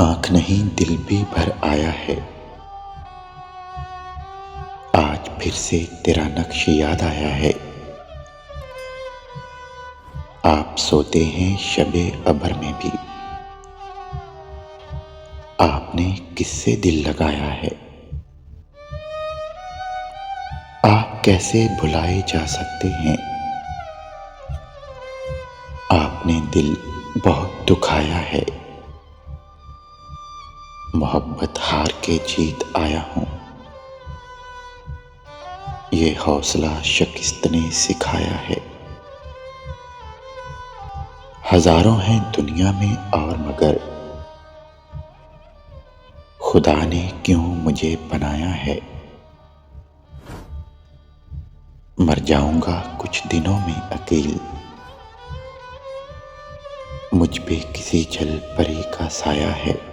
आंख नहीं दिल भी भर आया है। आज फिर से तेरा नक्श याद आया है। आप सोते हैं शबे अबर में भी, आपने किससे दिल लगाया है। आप कैसे भुलाए जा सकते हैं, आपने दिल बहुत दुखाया है। मोहब्बत हार के जीत आया हूँ, ये हौसला शिकस्त ने सिखाया है। हजारों हैं दुनिया में और मगर खुदा ने क्यों मुझे बनाया है। मर जाऊंगा कुछ दिनों में अकेल, मुझ पे किसी जल परी का साया है।